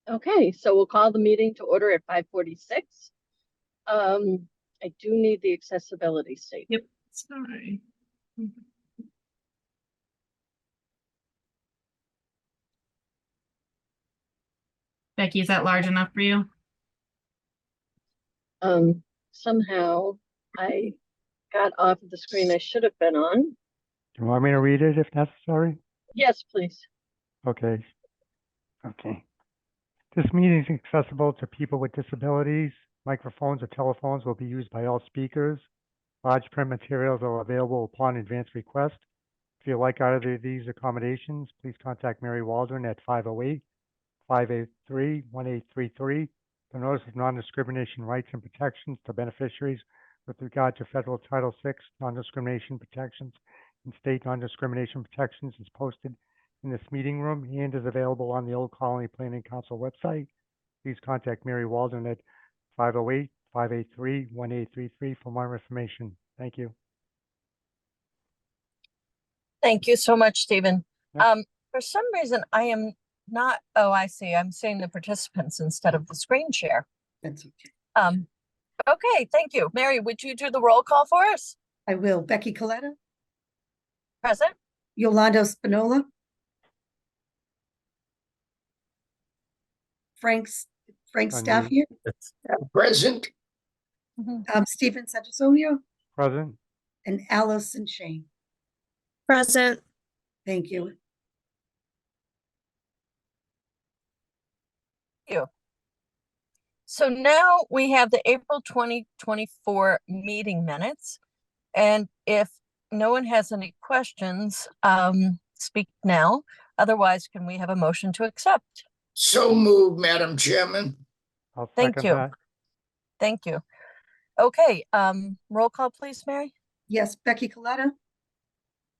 Okay, so we'll call the meeting to order at 5:46. I do need the accessibility statement. Yep, sorry. Becky, is that large enough for you? Somehow I got off of the screen I should have been on. Do you want me to read it if necessary? Yes, please. Okay. This meeting is accessible to people with disabilities. Microphones or telephones will be used by all speakers. Large print materials are available upon advance request. If you like either of these accommodations, please contact Mary Waldron at 508-583-1833 for notice of non-discrimination rights and protections to beneficiaries with regard to federal Title VI non-discrimination protections and state non-discrimination protections is posted in this meeting room and is available on the Old Colony Planning Council website. Please contact Mary Waldron at 508-583-1833 for more information. Thank you. Thank you so much, Stephen. Yep. For some reason, I am not, oh, I see. I'm seeing the participants instead of the screen share. That's okay. Okay, thank you. Mary, would you do the roll call for us? I will. Becky Coletta, Present? Yolanda Spinola, Frank Staffier, Present. Stephen Santisonio, Present. and Allison Shane. Present. Thank you. So now we have the April 2024 meeting minutes. And if no one has any questions, speak now. Otherwise, can we have a motion to accept? So moved, Madam Chairman. I'll Thank second you. that. Thank you. Okay, roll call, please, Mary. Yes, Becky Coletta,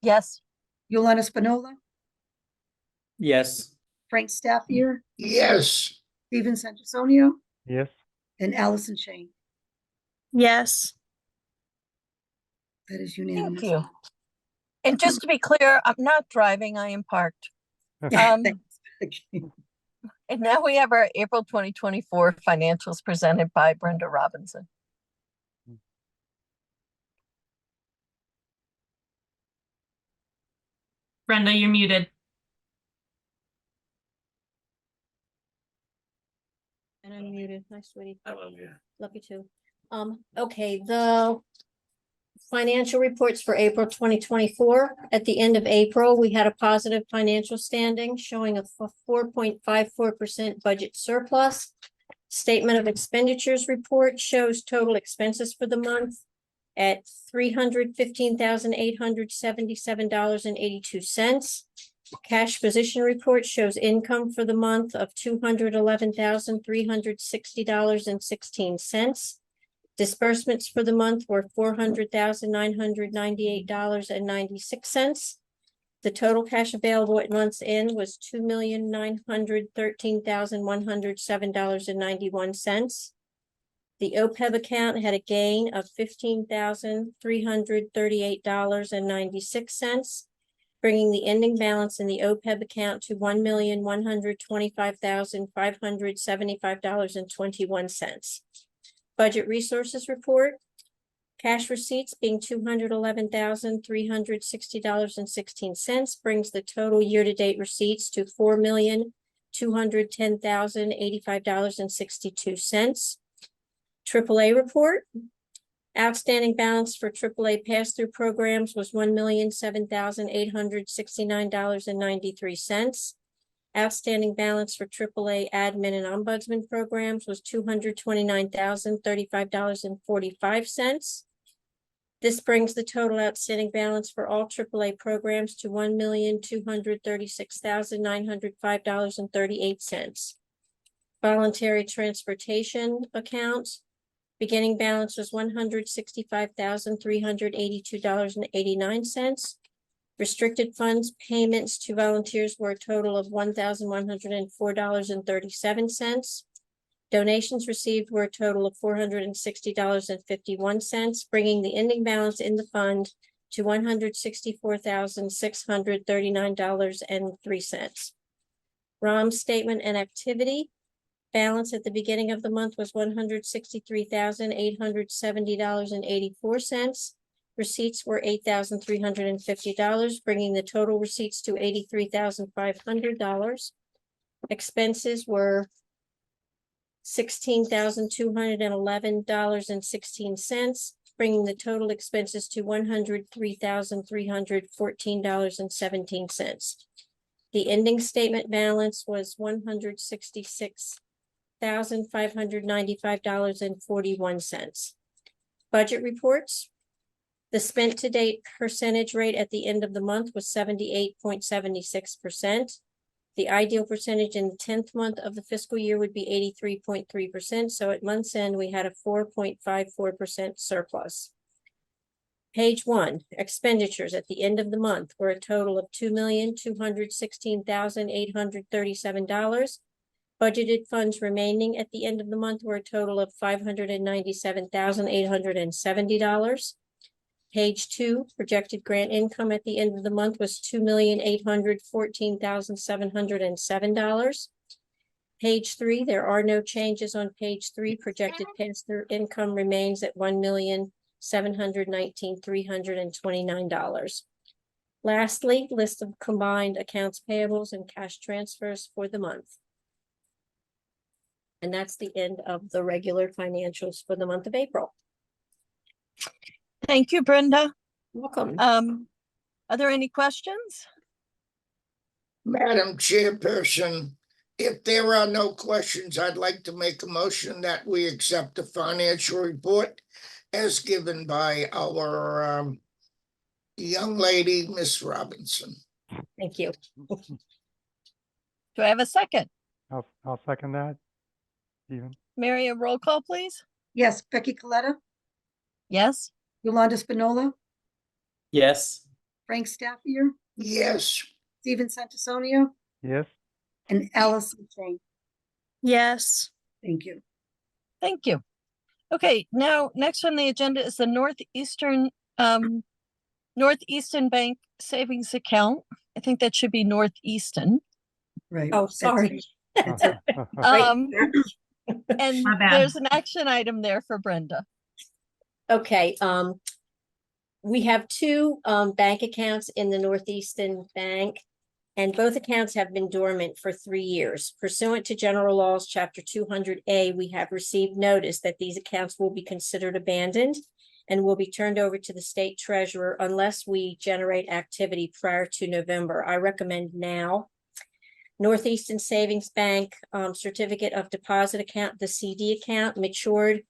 Yes. Yolanda Spinola, Yes. Frank Staffier, Yes. Stephen Santisonio, Yes. and Allison Shane. Yes. That is Thank unanimous. you. And just to be clear, I'm not driving, I am parked. Thanks. Okay. And now we have our April 2024 financials presented by Brenda Robinson. Brenda, you're muted. And I'm muted. Hi, sweetie. I love you. Love you too. Okay, the financial reports for April 2024. At the end of April, we had a positive financial standing showing a 4.54% budget surplus. Statement of expenditures report shows total expenses for the month at $315,877.82. Cash position report shows income for the month of $211,360.16. Disbursements for the month were $400,998.96. The total cash available at month's end was $2,913,107.91. The OPEB account had a gain of $15,338.96, bringing the ending balance in the OPEB account to $1,125,575.21. Budget resources report. Cash receipts being $211,360.16 brings the total year-to-date receipts to $4,210,085.62. AAA report. Outstanding balance for AAA pass-through programs was $1,007,869.93. Outstanding balance for AAA admin and ombudsman programs was $229,035.45. This brings the total outstanding balance for all AAA programs to $1,236,905.38. Voluntary transportation accounts. Beginning balance was $165,382.89. Restricted funds payments to volunteers were a total of $1,104.37. Donations received were a total of $460.51, bringing the ending balance in the fund to $164,639.03. ROM statement and activity. balance at the beginning of the month was $163,870.84. Receipts were $8,350, bringing the total receipts to $83,500. Expenses were $16,211.16, bringing the total expenses to $103,314.17. The ending statement balance was $166,595.41. Budget reports. The spent to date percentage rate at the end of the month was 78.76%. The ideal percentage in the 10th month of the fiscal year would be 83.3%. So at month's end, we had a 4.54% surplus. Page 1, expenditures at the end of the month were a total of $2,216,837. Budgeted funds remaining at the end of the month were a total of $597,870. Page 2, projected grant income at the end of the month was $2,814,707. Page 3, there are no changes on page 3. Projected pass-through income remains at $1,719,329. Lastly, list of combined accounts payables and cash transfers for the month. And that's the end of the regular financials for the month of April. Thank you, Brenda. Welcome. Are there any questions? Madam Chairperson, if there are no questions, I'd like to make a motion that we accept the financial report as given by our young lady, Miss Robinson. Thank you. Do I have a second? I'll second that. Stephen? Mary, a roll call, please. Yes, Becky Coletta, Yes. Yolanda Spinola, Yes. Frank Staffier, Yes, Stephen Santisonio, Yes, and Allison Chain. Yes. Thank you. Thank you. Okay, now next on the agenda is the Northeastern Bank Savings Account. I think that should be Northeastern. Right. Oh, sorry. Um, and My bad. there's an action item there for Brenda. Okay, we have two bank accounts in the Northeastern Bank, and both accounts have been dormant for 3 years. Pursuant to General Laws, Chapter 200A, we have received notice that these accounts will be considered abandoned and will be turned over to the state treasurer unless we generate activity prior to November. I recommend now. Northeastern Savings Bank Certificate of Deposit Account, the CD account, matured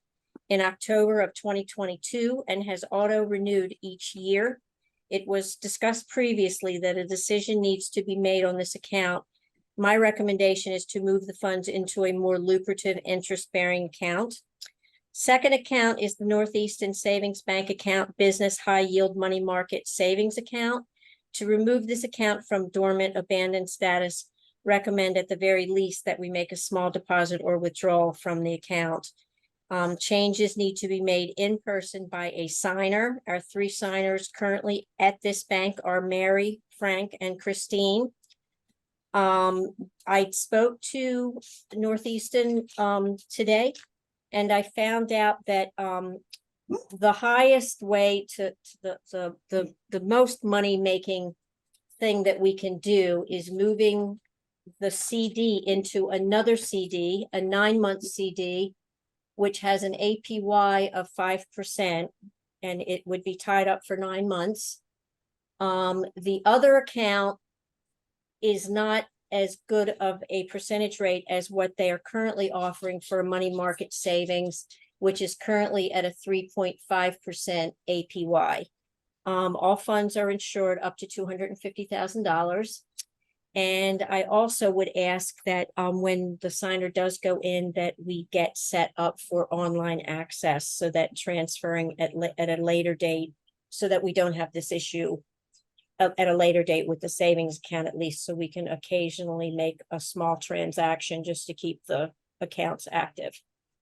in October of 2022 and has auto-renewed each year. It was discussed previously that a decision needs to be made on this account. My recommendation is to move the funds into a more lucrative interest-bearing account. Second account is the Northeastern Savings Bank Account Business High Yield Money Market Savings Account. To remove this account from dormant abandoned status, recommend at the very least that we make a small deposit or withdrawal from the account. Changes need to be made in person by a signer. Our 3 signers currently at this bank are Mary, Frank, and Christine. I spoke to Northeastern today, and I found out that the highest way to the most money making thing that we can do is moving the CD into another CD, a 9-month CD, which has an APY of 5%, and it would be tied up for 9 months. The other account is not as good of a percentage rate as what they are currently offering for money market savings, which is currently at a 3.5% APY. All funds are insured up to $250,000. And I also would ask that when the signer does go in, that we get set up for online access so that transferring at a later date, so that we don't have this issue at a later date with the savings account, at least, so we can occasionally make a small transaction just to keep the accounts active.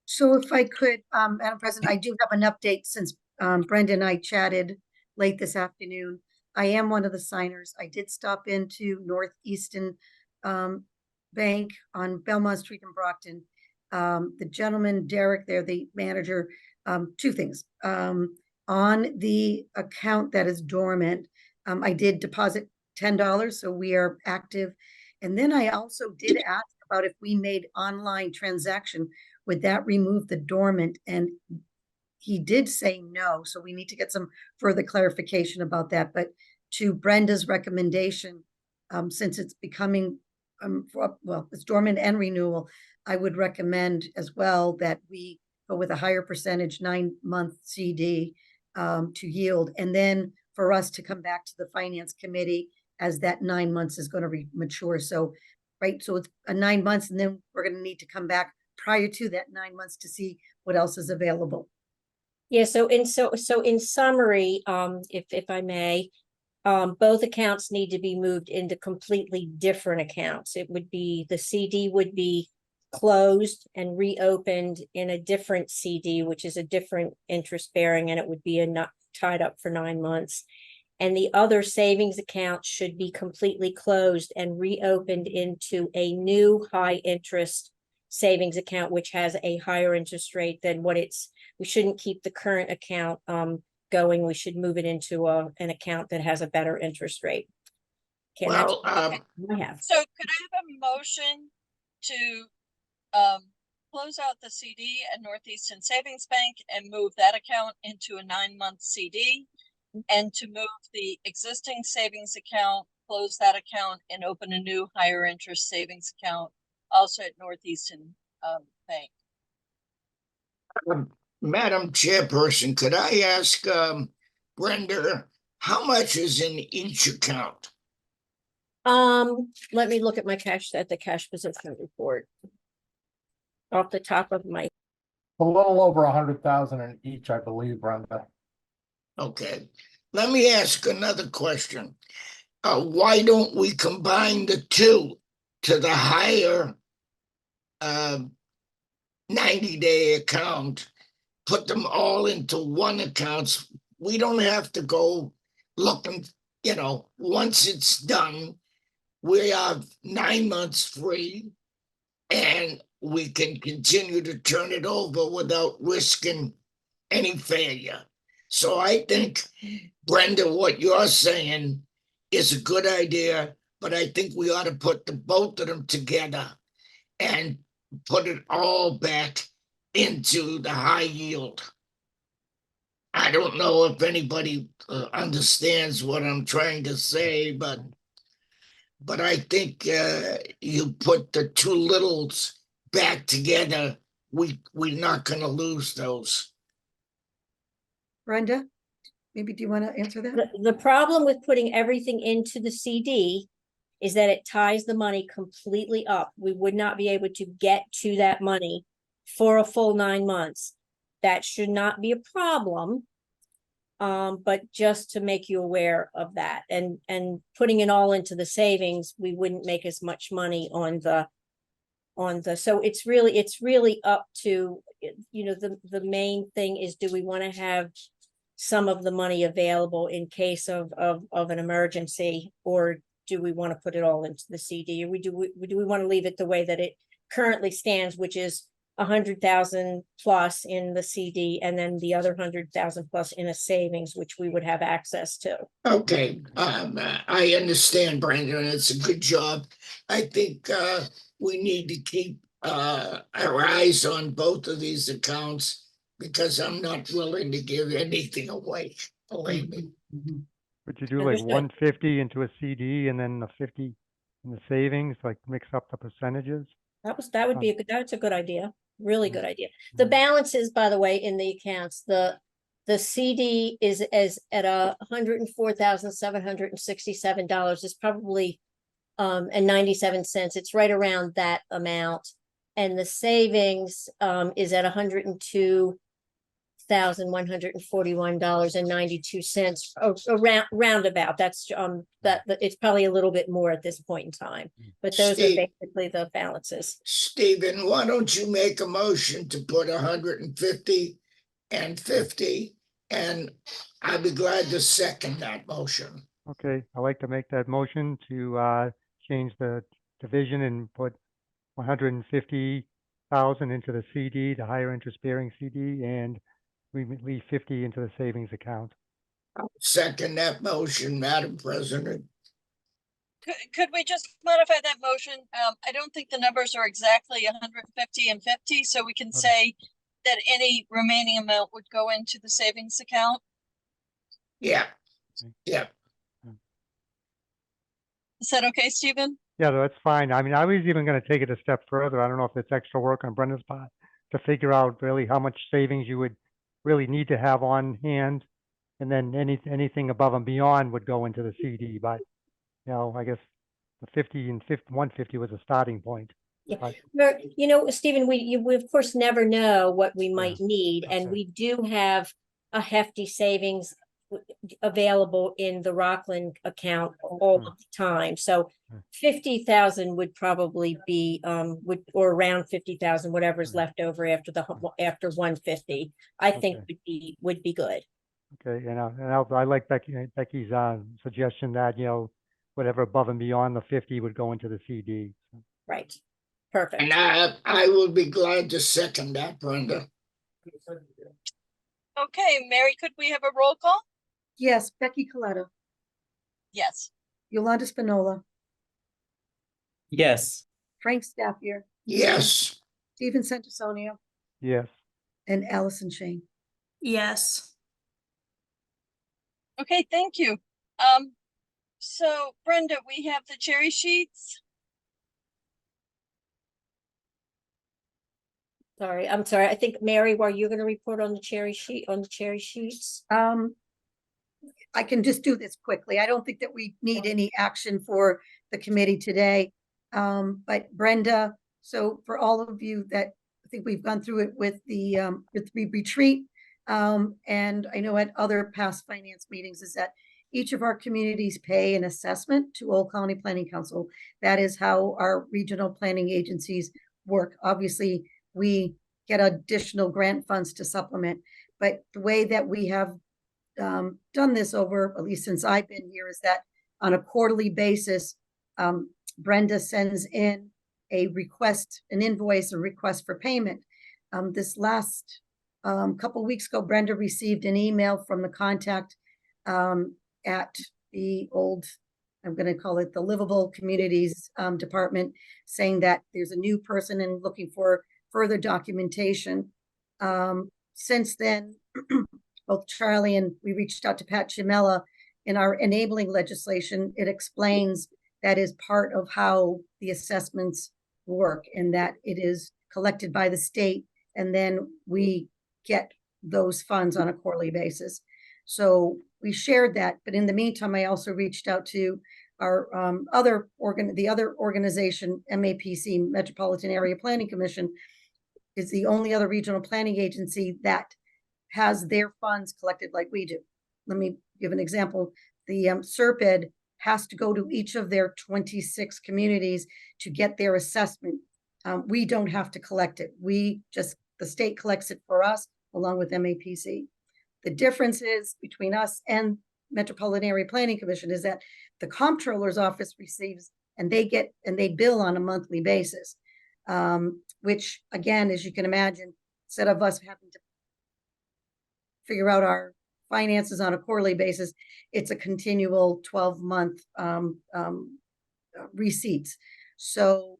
So if I could, Madam President, I do have an update since Brenda and I chatted late this afternoon. I am one of the signers. I did stop into Northeastern Bank on Belmont Street in Brockton, The gentleman, Derek, there, the manager, two things. On the account that is dormant, I did deposit $10, so we are active. And then I also did ask about if we made online transaction, would that remove the dormant? And he did say no, so we need to get some further clarification about that. But to Brenda's recommendation, since it's becoming, well, it's dormant and renewal, I would recommend as well that we go with a higher percentage 9-month CD to yield, and then for us to come back to the finance committee as that 9 months is going to mature. So, right, so it's a 9 months, and then we're going to need to come back prior to that 9 months to see what else is available. Yeah, so in summary, if I may, both accounts need to be moved into completely different accounts. It would be, the CD would be closed and reopened in a different CD, which is a different interest bearing, and it would be not tied up for 9 months. And the other savings account should be completely closed and reopened into a new high interest savings account, which has a higher interest rate than what it's, we shouldn't keep the current account going. We should move it into an account that has a better interest rate. Okay, Well, I have. So could I have a motion to close out the CD at Northeastern Savings Bank and move that account into a 9-month CD, and to move the existing savings account, close that account, and open a new higher interest savings account also at Northeastern Bank? Madam Chairperson, could I ask Brenda, how much is in each account? Let me look at my cash, at the cash position report. Off the top of my, A little over 100,000 in each, I believe, Brenda. Okay, let me ask another question. Why don't we combine the two to the higher 90-day account, put them all into one account? We don't have to go looking, once it's done, we have 9 months free, and we can continue to turn it over without risking any failure. So I think, Brenda, what you're saying is a good idea, but I think we ought to put the both of them together and put it all back into the high yield. I don't know if anybody understands what I'm trying to say, but I think you put the two littles back together, we're not going to lose those. Brenda, maybe do you want to answer that? the problem with putting everything into the CD is that it ties the money completely up. We would not be able to get to that money for a full 9 months. That should not be a problem. But just to make you aware of that, and putting it all into the savings, we wouldn't make as much money on the, so it's really up to, the main thing is, do we want to have some of the money available in case of an emergency, or do we want to put it all into the CD, or do we want to leave it the way that it currently stands, which is 100,000 plus in the CD, and then the other 100,000 plus in a savings, which we would have access to. Okay, I understand, Brandon. It's a good job. I think we need to keep our eyes on both of these accounts, because I'm not willing to give anything away, believe me. Would you do like Understood. 150 into a CD and then the 50 in the savings, like mix up the percentages? That would be that's a good idea. Really good idea. The Mhm. balances, by the way, in the accounts, the CD is at $104,767. It's probably and 97 cents. It's right around that amount. And the savings is at $102,141.92, around roundabout. That's that it's probably a little bit more at this point in time, but those are Steve. basically the balances. Stephen, why don't you make a motion to put 150 and 50, and I'd be glad to second that motion. Okay, I'd like to make that motion to change the division and put 150 thousand into the CD, the higher interest bearing CD, and we leave 50 into the savings account. Second that motion, Madam President. Could we just modify that motion? I don't think the numbers are exactly 150 and 50, so we can Okay. say that any remaining amount would go into the savings account. Yeah, Okay. yeah. Is that okay, Stephen? Yeah, that's fine. I mean, I was even going to take it a step further. I don't know if it's extra work on Brenda's part to figure out really how much savings you would really need to have on hand. And then anything above and beyond would go into the CD. But, you know, I guess the 50 and 50, 150 was a starting point. Yeah. But, You know, Stephen, we of course never know what we might need, and okay. we do have a hefty savings available in the Rockland account all of the time. So Hmm. 50,000 would probably be or around 50,000, whatever is Hmm. left over after 150, I think Okay. would be good. Okay, I like Becky's suggestion that, you know, whatever above and beyond the 50 would go into the CD. So, Right. Perfect. And I will be glad to second that, Brenda. Okay, Mary, could we have a roll call? Yes, Becky Coletta, Yes. Yolanda Spinola, Yes. Frank Staffier, Yes, Stephen Santisonio, yes. and Allison Shane. Yes. Okay, thank you. So Brenda, we have the cherry sheets. I'm sorry. I think Mary, were you going to report on the cherry sheets? I can just do this quickly. I don't think that we need any action for the committee today. But Brenda, so for all of you that I think we've gone through it with the retreat, and I know at other past finance meetings is that each of our communities pay an assessment to Old Colony Planning Council. That is how our regional planning agencies work. Obviously, we get additional grant funds to supplement, but the way that we have done this over, at least since I've been here, is that on a quarterly basis, Brenda sends in a request, an invoice, a request for payment. This last couple weeks ago, Brenda received an email from the contact at the old, I'm going to call it the Livable Communities Department, saying that there's a new person and looking for further documentation. Since then, both Charlie and we reached out to Pat Chimella in our enabling legislation. It explains that is part of how the assessments work and that it is collected by the state and then we get those funds on a quarterly basis. So we shared that, but in the meantime, I also reached out to our the other organization, MAPC, Metropolitan Area Planning Commission, is the only other regional planning agency that has their funds collected like we do. Let me give an example. The SERPED has to go to each of their 26 communities to get their assessment. We don't have to collect it. The state collects it for us along with MAPC. The difference is between us and Metropolitan Area Planning Commission is that the comptroller's office receives and they bill on a monthly basis, which again, as you can imagine, instead of us having to figure out our finances on a quarterly basis, it's a continual 12-month receipts. So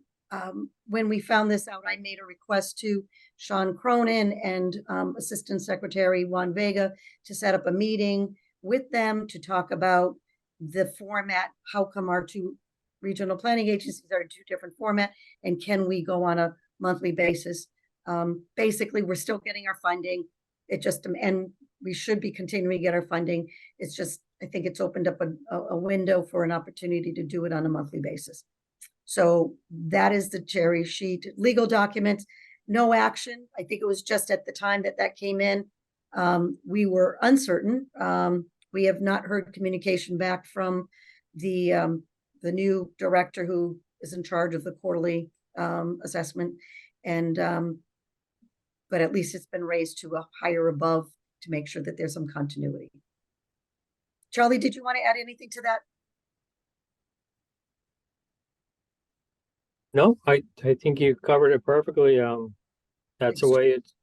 when we found this out, I made a request to Sean Cronin and Assistant Secretary Juan Vega to set up a meeting with them to talk about the format. How come our two regional planning agencies are in two different formats, and can we go on a monthly basis? Basically, we're still getting our funding. And we should be continuing to get our funding. It's just, I think it's opened up a window for an opportunity to do it on a monthly basis. So that is the cherry sheet. Legal documents, no action. I think it was just at the time that came in. We were uncertain. We have not heard communication back from the new director who is in charge of the quarterly assessment. And but at least it's been raised to a higher above to make sure that there's some continuity. Charlie, did you want to add anything to that? No, I think you covered it perfectly. That's the way it's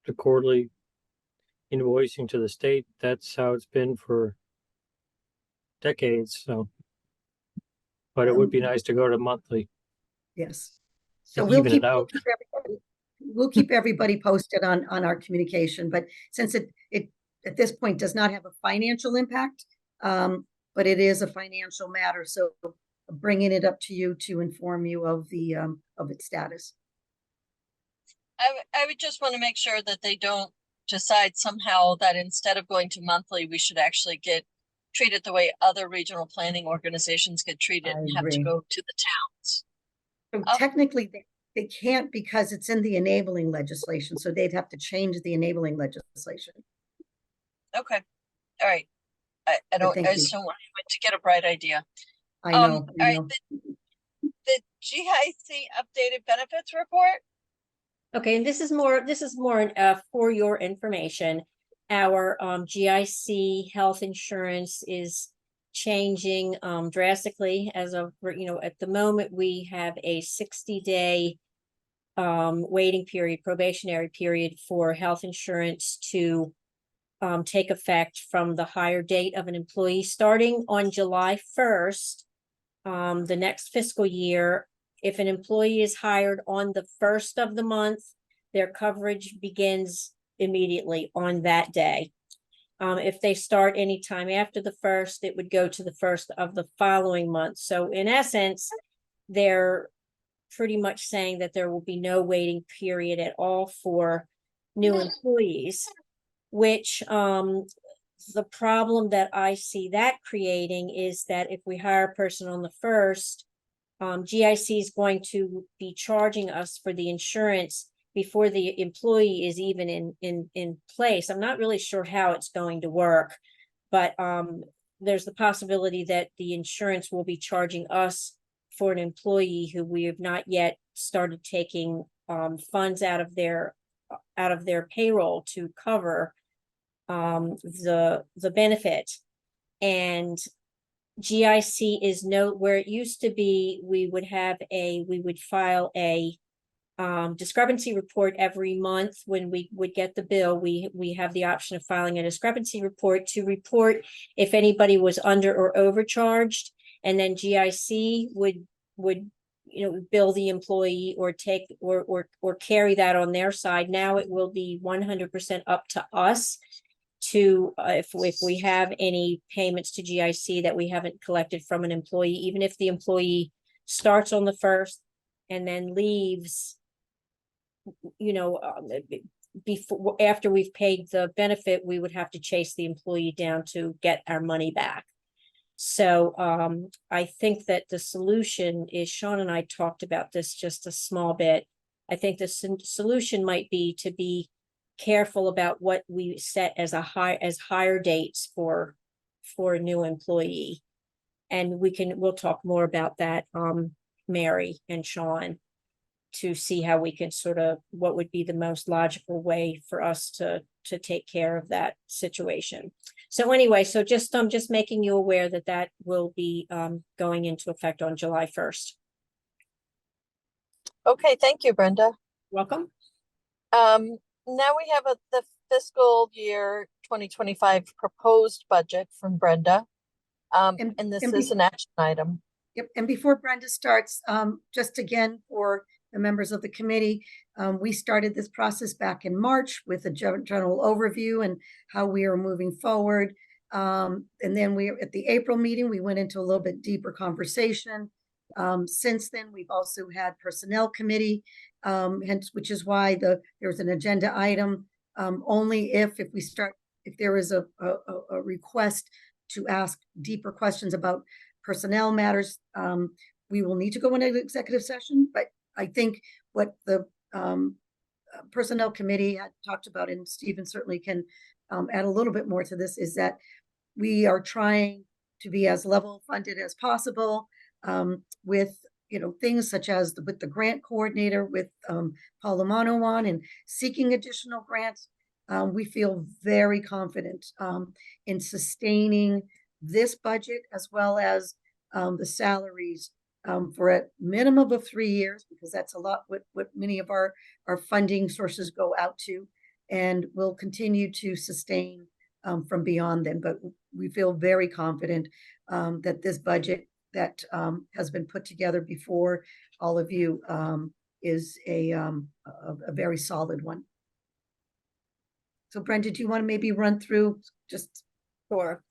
the quarterly invoicing to the state. That's how it's been for decades, so. But it would be nice to go to monthly. Yes. To So we'll even it keep, out. we'll keep everybody posted on our communication, but since it at this point does not have a financial impact, but it is a financial matter, so bringing it up to you to inform you of the of its status. I would just want to make sure that they don't decide somehow that instead of going to monthly, we should actually get treated the way other regional planning organizations get treated I and have to agree. go to the towns. So technically, they can't because it's in the enabling legislation, so they'd have to change the enabling legislation. Okay, all right. I thank I you. just don't want anyone to get a bright idea. I know, All right, the GIC updated benefits report. Okay, and this is more for your information. Our GIC health insurance is changing drastically as of, at the moment, we have a 60-day waiting period, probationary period for health insurance to take effect from the hire date of an employee starting on July 1st, the next fiscal year. If an employee is hired on the 1st of the month, their coverage begins immediately on that day. If they start anytime after the 1st, it would go to the 1st of the following month. So in essence, they're pretty much saying that there will be no waiting period at all for new employees, which the problem that I see that creating is that if we hire a person on the 1st, GIC is going to be charging us for the insurance before the employee is even in place. I'm not really sure how it's going to work, but there's the possibility that the insurance will be charging us for an employee who we have not yet started taking funds out of their payroll to cover the benefit. And GIC is where it used to be, we would file a discrepancy report every month. When we would get the bill, we have the option of filing a discrepancy report to report if anybody was under or overcharged, and then GIC would bill the employee or take or carry that on their side. Now it will be 100% up to us to if we have any payments to GIC that we haven't collected from an employee, even if the employee starts on the 1st and then leaves, before, after we've paid the benefit, we would have to chase the employee down to get our money back. So I think that the solution is, Sean and I talked about this just a small bit. I think the solution might be to be careful about what we set as hire dates for a new employee. And we'll talk more about that, Mary and Sean, to see how we can what would be the most logical way for us to take care of that situation. So anyway, I'm just making you aware that will be going into effect on July 1st. Okay, thank you, Brenda. Welcome. Now we have the fiscal year 2025 proposed budget from Brenda. And this is an action item. Yep, and before Brenda starts, just again for the members of the committee, we started this process back in March with a general overview and how we are moving forward. And then at the April meeting, we went into a little bit deeper conversation. Since then, we've also had personnel committee, hence which is why there's an agenda item. Only if there is a request to ask deeper questions about personnel matters, we will need to go into an executive session. But I think what the personnel committee had talked about, and Stephen certainly can add a little bit more to this, is that we are trying to be as level funded as possible with things such as with the grant coordinator, with Paul Lamano and seeking additional grants. We feel very confident in sustaining this budget as well as the salaries for a minimum of 3 years, because that's a lot what many of our funding sources go out to. And we'll continue to sustain from beyond then, but we feel very confident that this budget that has been put together before all of you is a very solid one. So Brenda, do you want to maybe run through just? Sure.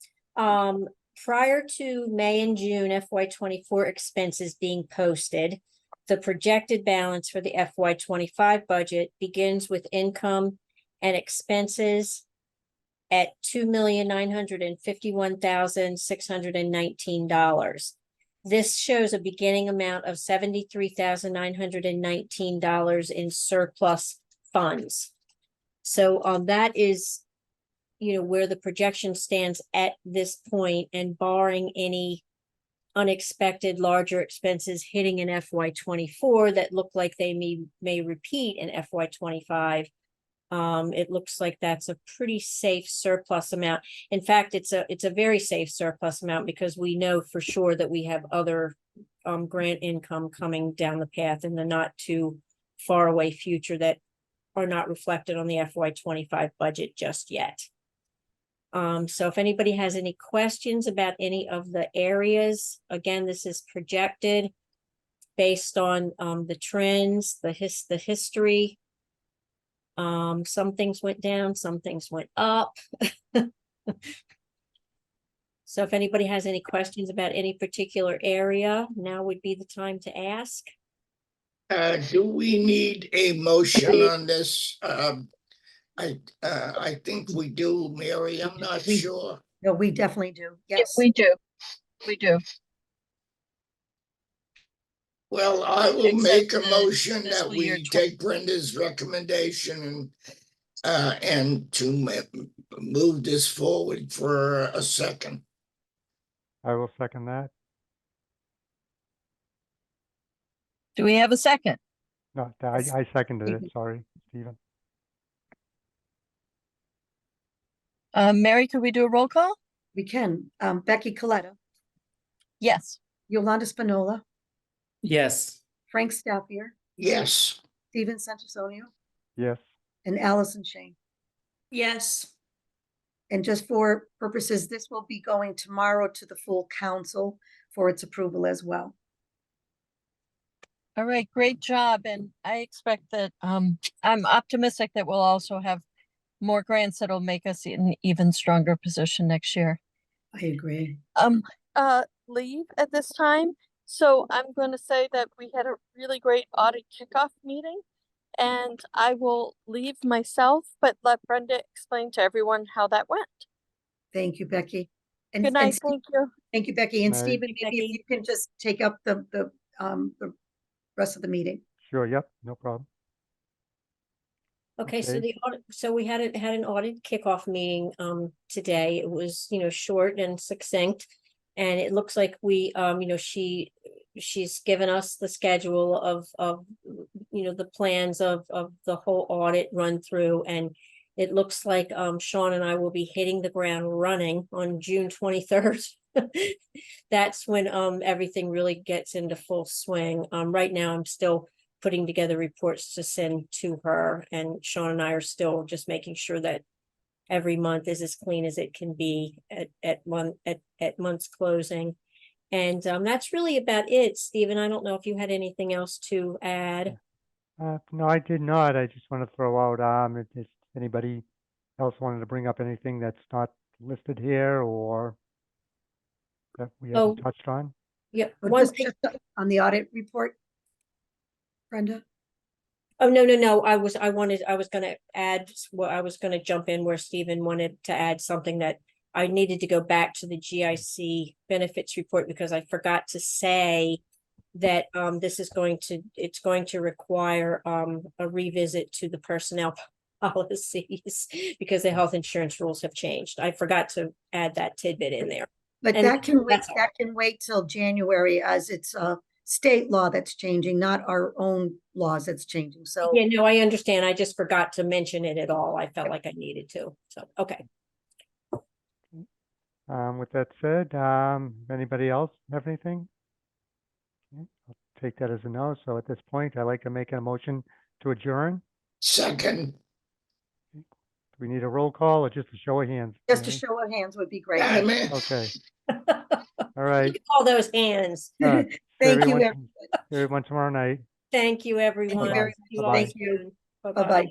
Prior to May and June FY 24 expenses being posted, the projected balance for the FY 25 budget begins with income and expenses at $2,951,619. This shows a beginning amount of $73,919 in surplus funds. So that is, where the projection stands at this point, and barring any unexpected larger expenses hitting in FY 24 that look like they may repeat in FY 25. It looks like that's a pretty safe surplus amount. In fact, it's a very safe surplus amount, because we know for sure that we have other grant income coming down the path in the not too far away future that are not reflected on the FY 25 budget just yet. So if anybody has any questions about any of the areas, again, this is projected based on the trends, the history. Some things went down, some things went up. So if anybody has any questions about any particular area, now would be the time to ask. Do we need a motion on this? I think we do, Mary. I'm not sure. No, we definitely do. Yeah, Yes. we do. We do. Well, I will Except make a the motion that fiscal year we take Brenda's recommendation and to move this forward for a second. I will second that. Do we have a second? No, I seconded it. Sorry, Stephen. Mary, could we do a roll call? We can. Becky Coletta, Yes. Yolanda Spinola, Yes. Frank Staffier, Yes. Stephen Santisonio, Yes. and Allison Shane. Yes. And just for purposes, this will be going tomorrow to the full council for its approval as well. All right, great job. And I expect that I'm optimistic that we'll also have more grants that'll make us in an even stronger position next year. I agree. Leave at this time. So I'm going to say that we had a really great audit kickoff meeting, and I will leave myself, but let Brenda explain to everyone how that went. Thank you, Becky. And, Good night. and Thank you. thank you, Becky. And Night. Stephen, maybe if you can just take up the rest of the meeting. Sure. Yep. No problem. Okay, so Okay. the audit, so we had an audit kickoff meeting today. It was, short and succinct. And it looks like we she's given us the schedule of the plans of the whole audit run through, and it looks like Sean and I will be hitting the ground running on June 23rd. That's when everything really gets into full swing. Right now I'm still putting together reports to send to her, and Sean and I are still just making sure that every month is as clean as it can be at month's closing. And that's really about it. Stephen, I don't know if you had anything else to add. No, I did not. I just want to throw out if anybody else wanted to bring up anything that's not listed here or that we haven't touched on. Yeah, But one just on the audit report, Brenda? Oh, no. I was gonna add, I was gonna jump in where Stephen wanted to add something, that I needed to go back to the GIC benefits report, because I forgot to say that it's going to require a revisit to the personnel policies because the health insurance rules have changed. I forgot to add that tidbit in there. But And that can wait. that's all. That can wait till January, as it's state law that's changing, not our own laws that's changing. So Yeah, no, I understand. I just forgot to mention it at all. I felt like I needed to. So, okay. With that said, anybody else have anything? Take that as a no. So at this point, I'd like to make a motion to adjourn. Second, Do we need a roll call or just a show of hands? Just a Mary? show of hands would be great. damn it. Okay, all right. All those hands. See Thank you, everyone- everyone. see everyone tomorrow night. Thank you, everyone. very much. See you all Bye-bye. soon. Bye-bye.